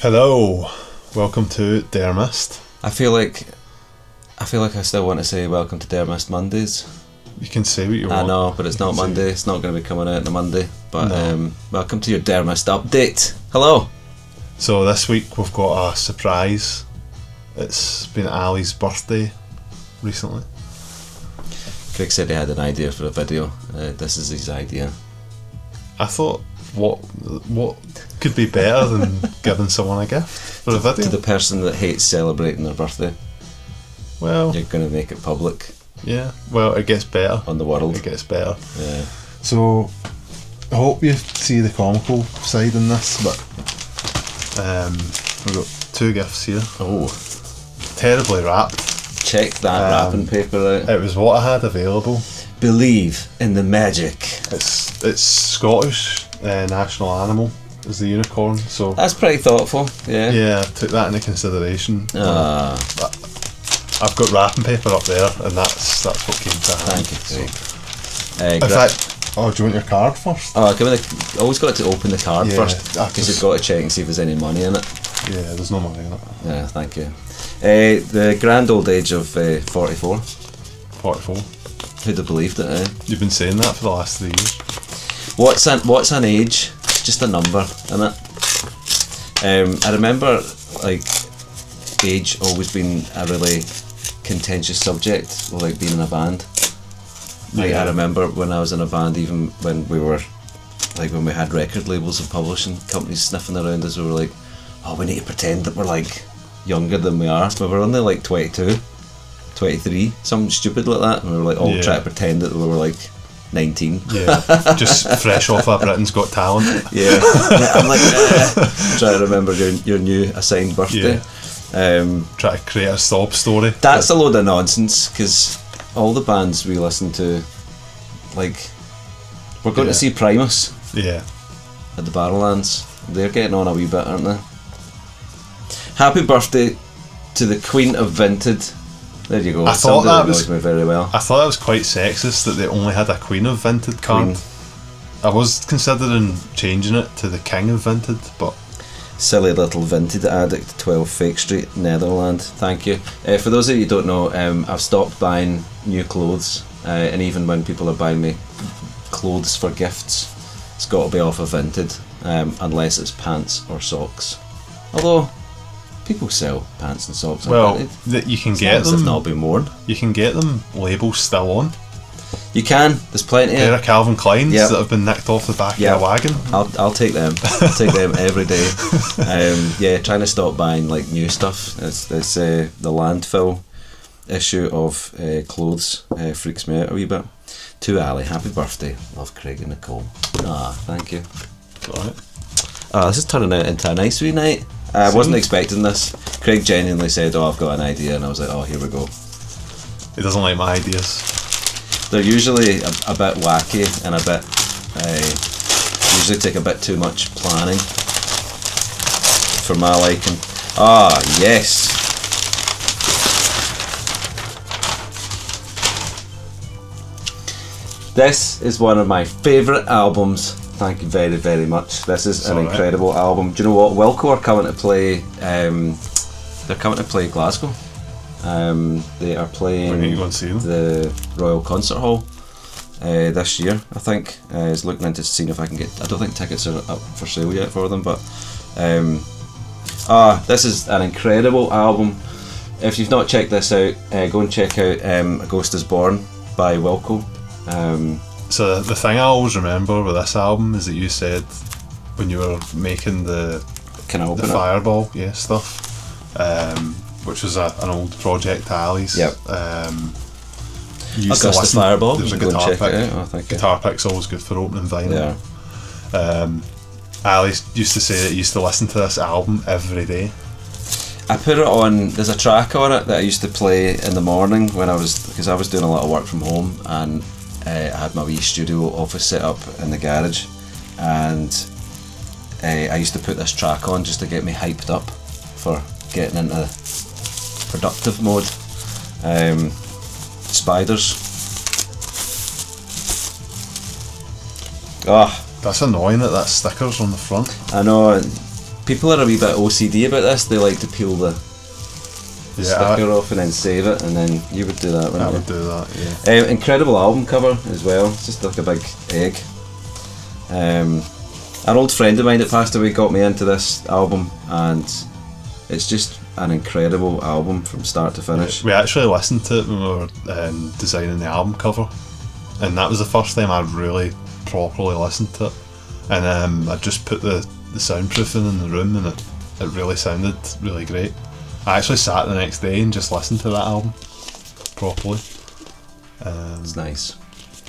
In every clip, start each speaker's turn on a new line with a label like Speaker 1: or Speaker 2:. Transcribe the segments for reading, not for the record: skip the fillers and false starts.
Speaker 1: Hello, welcome to der.mist.
Speaker 2: I feel like I still want to say welcome to der.mist Mondays.
Speaker 1: You can say what you want.
Speaker 2: I know, but it's not Monday. It's not going to be coming out on a Monday. But welcome to your der.mist update. Hello.
Speaker 1: So this week we've got a surprise. It's been Ali's birthday recently.
Speaker 2: Craig said he had an idea for a video. This is his idea.
Speaker 1: I thought, what could be better than giving someone a gift for a video?
Speaker 2: To the person that hates celebrating their birthday.
Speaker 1: Well,
Speaker 2: you're going to make it public.
Speaker 1: Yeah, well, it gets better.
Speaker 2: On the world.
Speaker 1: It gets better.
Speaker 2: Yeah.
Speaker 1: So, I hope you see the comical side in this, but we've got two gifts here.
Speaker 2: Oh.
Speaker 1: Terribly wrapped.
Speaker 2: Check that wrapping paper out.
Speaker 1: It was what I had available.
Speaker 2: Believe in the magic.
Speaker 1: It's Scottish national animal is the unicorn, so
Speaker 2: that's pretty thoughtful. Yeah,
Speaker 1: I took that into consideration.
Speaker 2: I've
Speaker 1: got wrapping paper up there, and that's what came to hand.
Speaker 2: Thank you.
Speaker 1: In fact, do you want your card first?
Speaker 2: Always got to open the card first, because you've got to check and see if there's any money in it.
Speaker 1: Yeah, there's no money in it.
Speaker 2: Yeah, thank you. The grand old age of 44.
Speaker 1: 44.
Speaker 2: Who'd have believed it, eh?
Speaker 1: You've been saying that for the last 3 years.
Speaker 2: What's an age? It's just a number, isn't it? I remember, age always being a really contentious subject, like being in a band. I remember when I was in a band, even when we were, when we had record labels and publishing companies sniffing around us, we were like, oh, we need to pretend that we're younger than we are, but we're only 22, 23, something stupid like that, and we were all trying to pretend that we were 19.
Speaker 1: Yeah, just fresh off of Britain's Got Talent.
Speaker 2: Yeah, I'm trying to remember your new assigned birthday.
Speaker 1: Try to create a sob story.
Speaker 2: That's a load of nonsense, because all the bands we listen to, we're going to see Primus.
Speaker 1: Yeah.
Speaker 2: At the Barrowlands. They're getting on a wee bit, aren't they? Happy birthday to the Queen of Vinted. There you go.
Speaker 1: I thought that was
Speaker 2: me very well.
Speaker 1: I thought it was quite sexist that they only had a Queen of Vinted card. I was considering changing it to the King of Vinted, but
Speaker 2: silly little Vinted addict, 12 Fake Street, Netherlands. Thank you. For those of you who don't know, I've stopped buying new clothes, and even when people are buying me clothes for gifts, it's got to be off of Vinted, unless it's pants or socks. Although people sell pants and socks.
Speaker 1: Well, you can get them.
Speaker 2: They've not been worn.
Speaker 1: You can get them labels still on.
Speaker 2: You can. There's plenty.
Speaker 1: There are Calvin Kleins that have been nicked off the back of a wagon.
Speaker 2: I'll take them. I'll take them every day. Trying to stop buying new stuff. It's the landfill issue of clothes freaks me out a wee bit. To Ali, happy birthday. Love, Craig and Nicole. Thank you.
Speaker 1: Alright.
Speaker 2: This is turning out into a nice wee night. I wasn't expecting this. Craig genuinely said, I've got an idea, and I was like, here we go.
Speaker 1: He doesn't like my ideas.
Speaker 2: They're usually a bit wacky and a bit usually take a bit too much planning for my liking. Yes. This is one of my favourite albums. Thank you very, very much. This is an incredible album. Do you know what? Wilco are coming to play. They're coming to play Glasgow. They are playing the Royal Concert Hall this year. I think I was looking into seeing if I can get. I don't think tickets are up for sale yet for them, but this is an incredible album. If you've not checked this out, go and check out A Ghost Is Born by Wilco.
Speaker 1: So the thing I always remember with this album is that you said when you were making the Fireball stuff, which was an old project to Ali's.
Speaker 2: Yep.
Speaker 1: Augusta
Speaker 2: Fireball.
Speaker 1: There's a guitar pick. Guitar pick's always good for opening vinyl.
Speaker 2: Yeah.
Speaker 1: Ali used to say that he used to listen to this album every day.
Speaker 2: I put it on. There's a track on it that I used to play in the morning because I was doing a lot of work from home, and I had my wee studio office set up in the garage, and I used to put this track on just to get me hyped up for getting into productive mode. Spiders.
Speaker 1: That's annoying that that's stickers on the front.
Speaker 2: I know. people are a wee bit OCD about this. They like to peel the sticker off and then save it, and then you would do that, wouldn't you?
Speaker 1: I would do that, yeah.
Speaker 2: Incredible album cover as well. It's just like a big egg. An old friend of mine that passed away got me into this album, and it's just an incredible album from start to finish.
Speaker 1: We actually listened to it when we were designing the album cover, and that was the first time I'd really properly listened to it. And I just put the soundproofing in the room, and it really sounded really great. I actually sat the next day and just listened to that album properly.
Speaker 2: It's nice.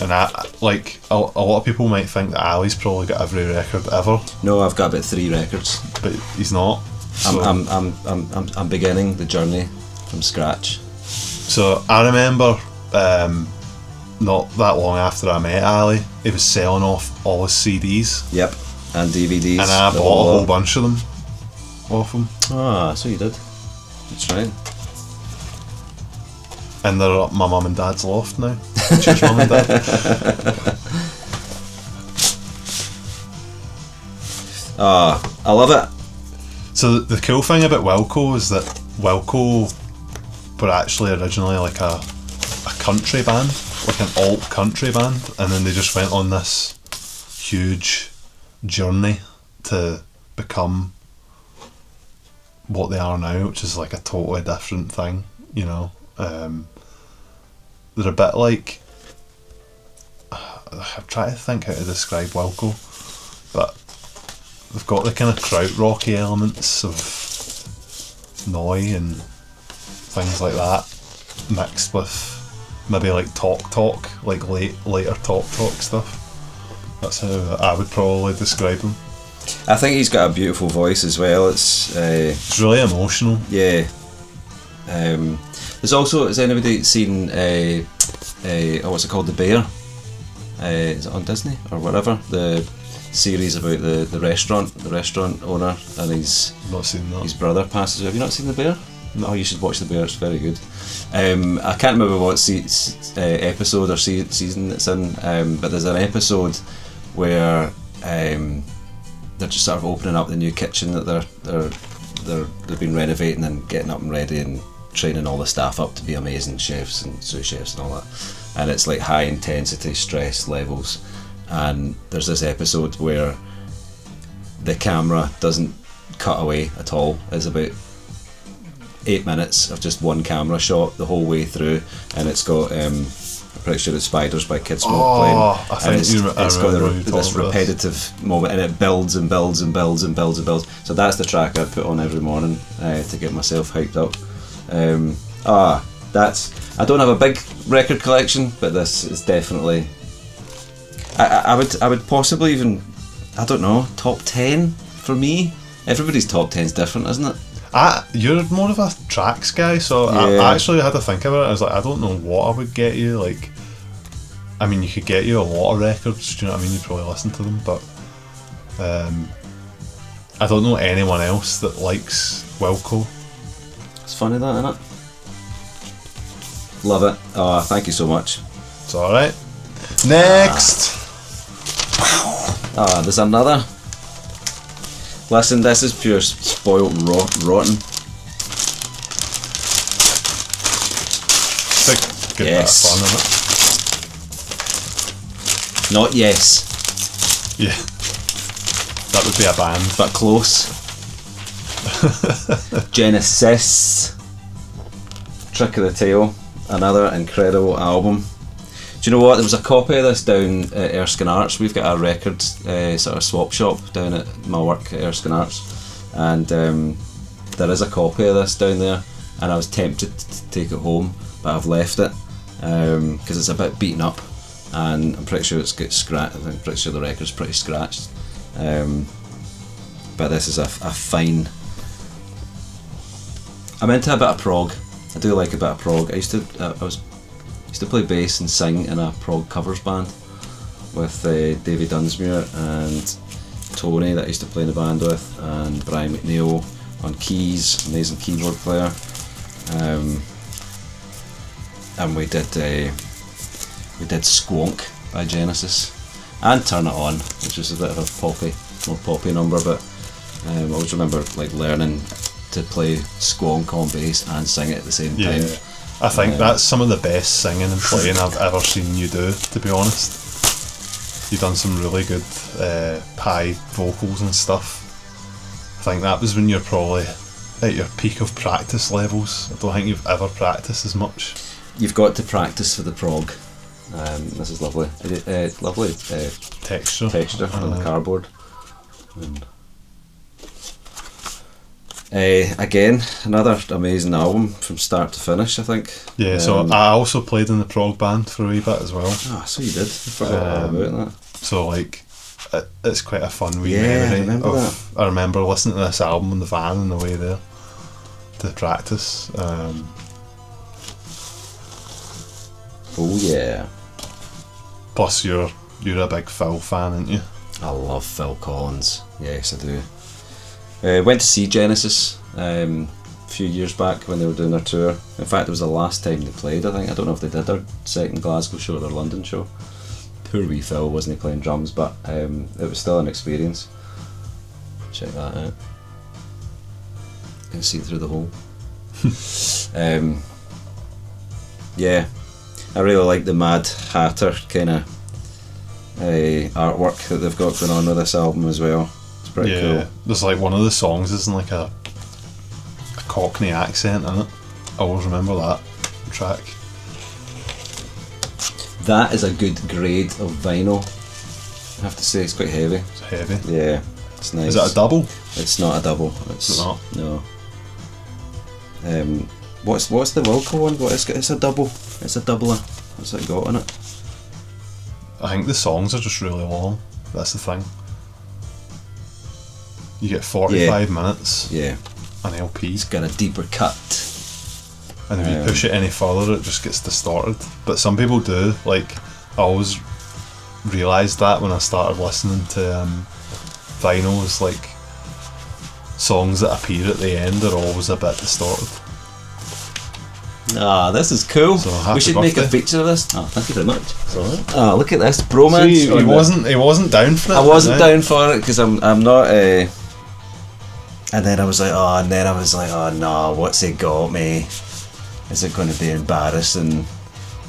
Speaker 1: And a lot of people might think that Ali's probably got every record ever.
Speaker 2: No, I've got about 3 records,
Speaker 1: but he's not. So.
Speaker 2: I'm beginning the journey from scratch.
Speaker 1: So I remember, not that long after I met Ali, he was selling off all his CDs.
Speaker 2: Yep, and DVDs.
Speaker 1: And I bought a whole bunch of them off him.
Speaker 2: Ah, so you did. That's right.
Speaker 1: And they're up my mum and dad's loft now. Cheers, mum and dad.
Speaker 2: I love it.
Speaker 1: So the cool thing about Wilco is that Wilco were actually originally like a country band, like an alt country band, and then they just went on this huge journey to become what they are now, which is like a totally different thing, you know. They're a bit like, I'm trying to think how to describe Wilco, but they've got the kind of krautrocky elements of Noi and things like that, mixed with maybe like talk, like later talk stuff. That's how I would probably describe him.
Speaker 2: I think he's got a beautiful voice as well. It's
Speaker 1: really emotional.
Speaker 2: Yeah. There's also, has anybody seen what's it called, The Bear? Is it on Disney or whatever? The series about the restaurant owner, and
Speaker 1: not seen that.
Speaker 2: His brother passes away. Have you not seen The Bear? No, you should watch The Bear. It's very good. I can't remember what episode or season it's in, but there's an episode where they're just sort of opening up the new kitchen that they've been renovating and getting up and ready and training all the staff up to be amazing chefs and sous chefs and all that, and it's like high intensity stress levels, and there's this episode where the camera doesn't cut away at all. It's about 8 minutes of just one camera shot the whole way through, and it's got I'm pretty sure it's Spiders by Kid Smoke playing, and it's got this repetitive moment, and it builds and builds and builds and builds and builds. So that's the track I put on every morning to get myself hyped up. I don't have a big record collection, but this is definitely, I would possibly even, I don't know, top 10 for me. Everybody's top 10 is different, isn't it?
Speaker 1: You're more of a tracks guy, so yeah. I actually had to think about it. I was like, I don't know what I would get you. Like, I mean, you could get you a lot of records, do you know what I mean? You'd probably listen to them, but I don't know anyone else that likes Wilco.
Speaker 2: It's funny that, isn't it? Love it. Oh, thank you so much.
Speaker 1: It's alright. Next!
Speaker 2: There's another. Listen, this is pure spoiled rotten.
Speaker 1: It's a good bit of fun, isn't it?
Speaker 2: Not yes.
Speaker 1: Yeah. That would be a band.
Speaker 2: But close. Genesis. Trick of the Tail. Another incredible album. Do you know what? There was a copy of this down at Erskine Arts. We've got a record sort of swap shop down at my work at Erskine Arts, and there is a copy of this down there, and I was tempted to take it home, but I've left it because it's a bit beaten up, and I'm pretty sure it's got scratched. I'm pretty sure the record's pretty scratched, but this is a fine. I'm into a bit of prog. I do like a bit of prog. I used to play bass and sing in a prog covers band with Davey Dunsmuir and Tony that I used to play in the band with, and Brian McNeil on keys, amazing keyboard player, and we did Squonk by Genesis and Turn It On, which was a bit of a more poppy number, but I always remember like learning to play squonk on bass and sing it at the same time.
Speaker 1: I think that's some of the best singing and playing I've ever seen you do, to be honest. You've done some really good high vocals and stuff. I think that was when you're probably at your peak of practice levels. I don't think you've ever practiced as much.
Speaker 2: You've got to practice for the prog. This is lovely. Lovely
Speaker 1: texture
Speaker 2: on the cardboard. Again, another amazing album from start to finish, I think.
Speaker 1: Yeah, so I also played in the prog band for a wee bit as well.
Speaker 2: Ah, so you did. I forgot all about that.
Speaker 1: So like, it's quite a fun wee
Speaker 2: memory.
Speaker 1: I remember listening to this album in the van on the way there to practice.
Speaker 2: Oh yeah.
Speaker 1: Plus, you're a big Phil fan, aren't you?
Speaker 2: I love Phil Collins. Yes, I do. Went to see Genesis a few years back when they were doing their tour. In fact, it was the last time they played, I think. I don't know if they did their second Glasgow show or their London show. Poor wee Phil, wasn't he playing drums, but it was still an experience. Check that out. You can see through the hole. Yeah, I really like the Mad Hatter kind of artwork that they've got going on with this album as well. It's pretty cool. There's
Speaker 1: like one of the songs is in like a Cockney accent in it. I always remember that track.
Speaker 2: That is a good grade of vinyl, I have to say. It's quite heavy.
Speaker 1: It's heavy?
Speaker 2: Yeah, it's nice.
Speaker 1: Is it a double?
Speaker 2: It's not a double. It's
Speaker 1: not?
Speaker 2: No. What's the Wilco one? It's a double. It's a doubler. What's it got in it?
Speaker 1: I think the songs are just really long. That's the thing. You get 45 minutes.
Speaker 2: Yeah.
Speaker 1: An LP.
Speaker 2: It's got a deeper cut.
Speaker 1: And if you push it any further, it just gets distorted. But some people do. Like, I always realised that when I started listening to vinyls, like, songs that appear at the end are always a bit distorted.
Speaker 2: Ah, this is cool.
Speaker 1: So
Speaker 2: we should
Speaker 1: birthday.
Speaker 2: Make a feature of this. Oh, thank you very much.
Speaker 1: Sorry.
Speaker 2: Oh, look at this bromance.
Speaker 1: See, he wasn't down for it.
Speaker 2: I wasn't down for it because I'm not. And then I was like, oh no, what's he got me? Is it going to be embarrassing?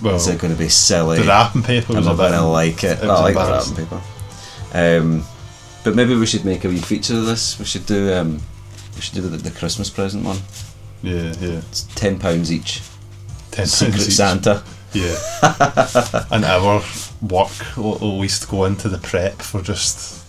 Speaker 1: Well,
Speaker 2: is it going to be silly?
Speaker 1: The wrapping paper was
Speaker 2: I'm not going to like it. I like the wrapping paper. But maybe we should make a wee feature of this. We should do the Christmas present one.
Speaker 1: Yeah.
Speaker 2: It's £10 each.
Speaker 1: Secret each.
Speaker 2: Santa.
Speaker 1: Yeah. And our work will at least go into the prep for just.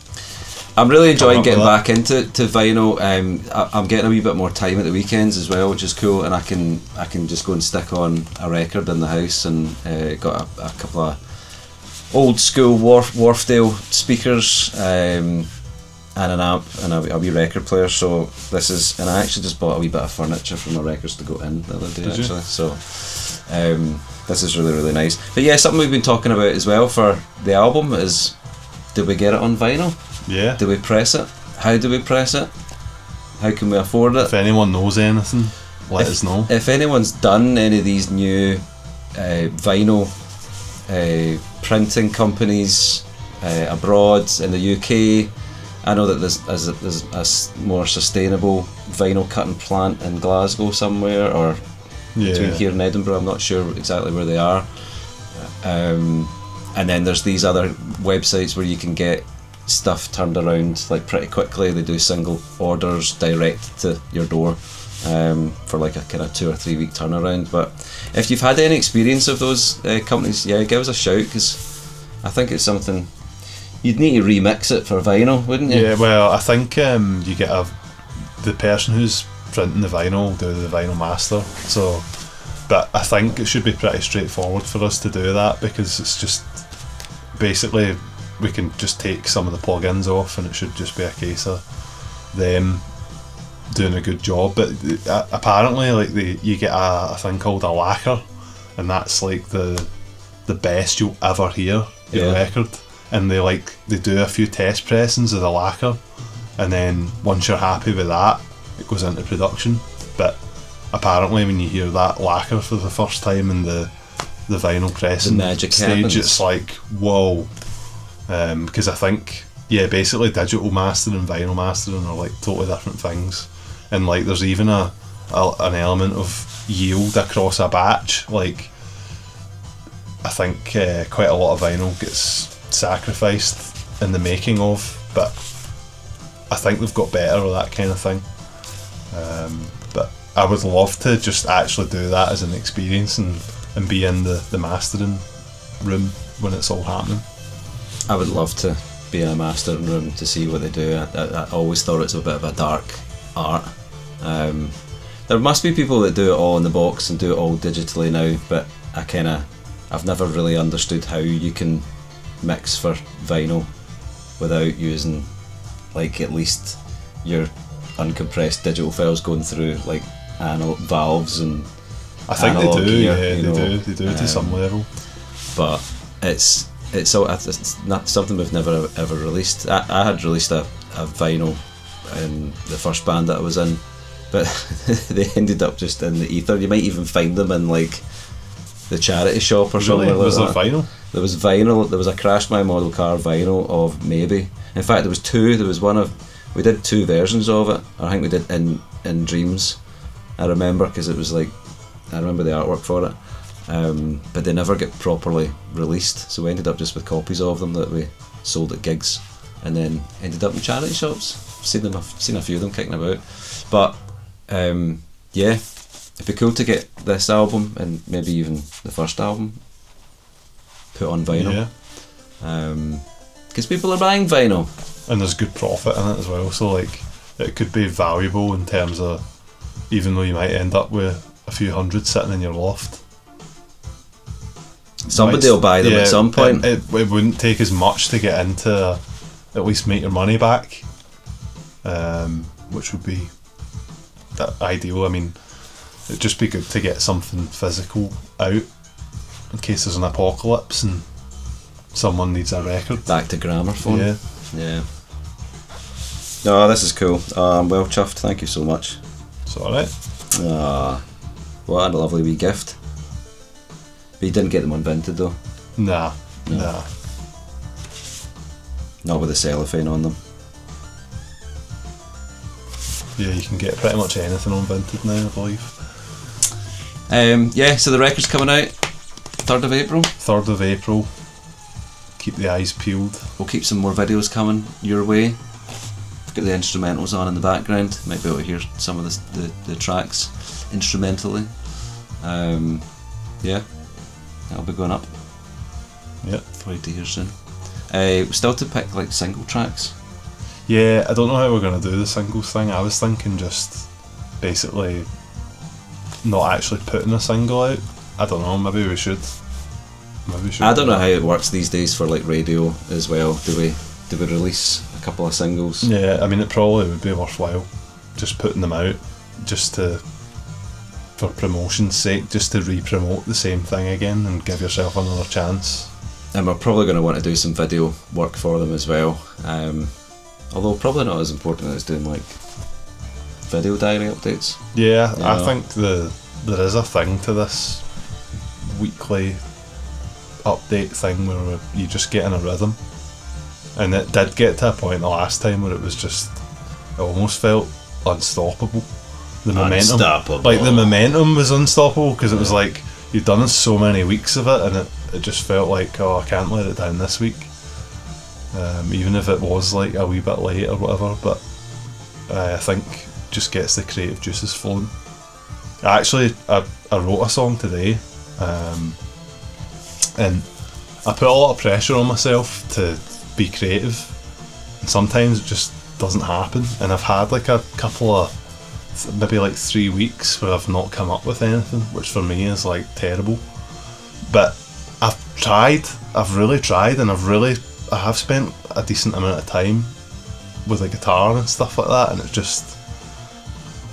Speaker 2: I'm really enjoying getting back into vinyl. I'm getting a wee bit more time at the weekends as well, which is cool, and I can just go and stick on a record in the house, and got a couple of old school Wharfdale speakers, and an amp and a wee record player. So this is, and I actually just bought a wee bit of furniture for my records to go in the other day.
Speaker 1: Did
Speaker 2: actually, so this is really, really nice. But yeah, something we've been talking about as well for the album is, did we get it on vinyl?
Speaker 1: Yeah.
Speaker 2: Do we press it? How do we press it? How can we afford it?
Speaker 1: If anyone knows anything, let us know.
Speaker 2: If anyone's done any of these new vinyl printing companies abroad in the UK, I know that there's a more sustainable vinyl cutting plant in Glasgow somewhere, or between here and Edinburgh. I'm not sure exactly where they are. And then there's these other websites where you can get stuff turned around like pretty quickly. They do single orders direct to your door for like a kind of 2 or 3 week turnaround. But if you've had any experience of those companies, give us a shout, because I think it's something you'd need to remix it for vinyl, wouldn't you?
Speaker 1: Yeah, well, I think you get the person who's printing the vinyl will do the vinyl master. So, but I think it should be pretty straightforward for us to do that, because it's just basically we can just take some of the plugins off, and it should just be a case of them doing a good job. But apparently, like you get a thing called a lacquer, and that's like the best you'll ever hear in a record. And they do a few test pressings of the lacquer, and then once you're happy with that, it goes into production. But apparently, when you hear that lacquer for the first time in the vinyl pressing
Speaker 2: the magic
Speaker 1: stage,
Speaker 2: happens.
Speaker 1: it's like whoa. Because I think yeah, basically digital mastering and vinyl mastering are like totally different things, and like there's even an element of yield across a batch. Like I think quite a lot of vinyl gets sacrificed in the making of, but I think they've got better with that kind of thing. But I would love to just actually do that as an experience and be in the mastering room when it's all happening.
Speaker 2: I would love to be in a mastering room to see what they do. I always thought it's a bit of a dark art. There must be people that do it all in the box and do it all digitally now, but I've never really understood how you can mix for vinyl without using like at least your uncompressed digital files going through like analog valves and
Speaker 1: I think they do gear, they do to some level, but
Speaker 2: it's not something we've never ever released. I had released a vinyl in the first band that I was in, but they ended up just in the ether. You might even find them in like the charity shop or something.
Speaker 1: Really? Was there vinyl?
Speaker 2: There was vinyl. There was a Crash My Model Car vinyl of Maybe. In fact, there was two. There was we did two versions of it. I think we did in Dreams. I remember because it was like I remember the artwork for it. But they never get properly released, so we ended up just with copies of them that we sold at gigs, and then ended up in charity shops. I've seen a few of them kicking about, but yeah, it'd be cool to get this album and maybe even the first album put on vinyl. Because people are buying vinyl,
Speaker 1: and there's good profit in it as well. So like, it could be valuable in terms of, even though you might end up with a few hundred sitting in your loft.
Speaker 2: Somebody will buy them at some point.
Speaker 1: It wouldn't take as much to get into, at least make your money back, which would be ideal. I mean, it'd just be good to get something physical out in case there's an apocalypse and someone needs a record.
Speaker 2: Back to gramophone. Yeah. No, this is cool. I'm well chuffed. Thank you so much.
Speaker 1: It's alright.
Speaker 2: What a lovely wee gift. But you didn't get them unvented though?
Speaker 1: Nah.
Speaker 2: Not with the cellophane on them.
Speaker 1: Yeah, you can get pretty much anything unvented now, I believe.
Speaker 2: Yeah, so the record's coming out 3rd of April.
Speaker 1: 3rd of April. Keep the eyes peeled.
Speaker 2: We'll keep some more videos coming your way. Get the instrumentals on in the background. Might be able to hear some of the tracks instrumentally. Yeah. That'll be going up.
Speaker 1: Yep.
Speaker 2: For you to hear soon. Still to pick like single tracks.
Speaker 1: Yeah, I don't know how we're going to do the singles thing. I was thinking just basically not actually putting a single out. I don't know, maybe we should. I
Speaker 2: don't know how it works these days for like radio as well. Do we release a couple of singles?
Speaker 1: Yeah, I mean it probably would be worthwhile just putting them out just for promotion's sake, just to re-promote the same thing again and give yourself another chance.
Speaker 2: And we're probably going to want to do some video work for them as well, although probably not as important as doing like video diary updates.
Speaker 1: Yeah, I think there is a thing to this weekly update thing where you just get in a rhythm, and it did get to a point the last time where it almost felt unstoppable. The momentum was unstoppable because it was like you'd done so many weeks of it, and it just felt like, oh, I can't let it down this week, even if it was like a wee bit late or whatever. But I think just gets the creative juices flowing. I wrote a song today, and I put a lot of pressure on myself to be creative, and sometimes it just doesn't happen, and I've had like a couple of maybe like 3 weeks where I've not come up with anything, which for me is like terrible. But I've really tried, and I have spent a decent amount of time with a guitar and stuff like that, and it's just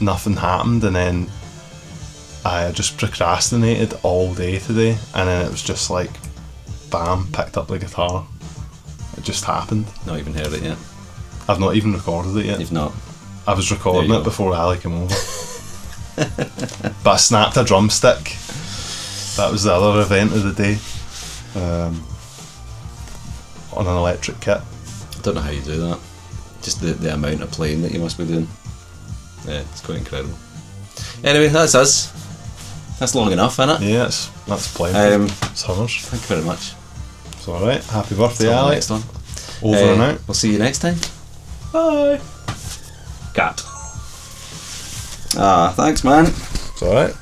Speaker 1: nothing happened. And then I just procrastinated all day today, and then it was just like bam, picked up the guitar. It just happened.
Speaker 2: Not even heard it yet.
Speaker 1: I've not even recorded it yet.
Speaker 2: You've not?
Speaker 1: I was recording it before Ali came over. But I snapped a drumstick. That was the other event of the day. On an electric kit.
Speaker 2: Don't know how you do that. Just the amount of playing that you must be doing. Yeah, it's quite incredible. Anyway, that's us. That's long enough, isn't it?
Speaker 1: Yeah, that's plenty. Summers.
Speaker 2: Thank you very much.
Speaker 1: It's alright. Happy birthday, Alex.
Speaker 2: Next one.
Speaker 1: Over and out.
Speaker 2: We'll see you next time.
Speaker 1: Bye.
Speaker 2: Cat. Thanks, man.
Speaker 1: It's alright.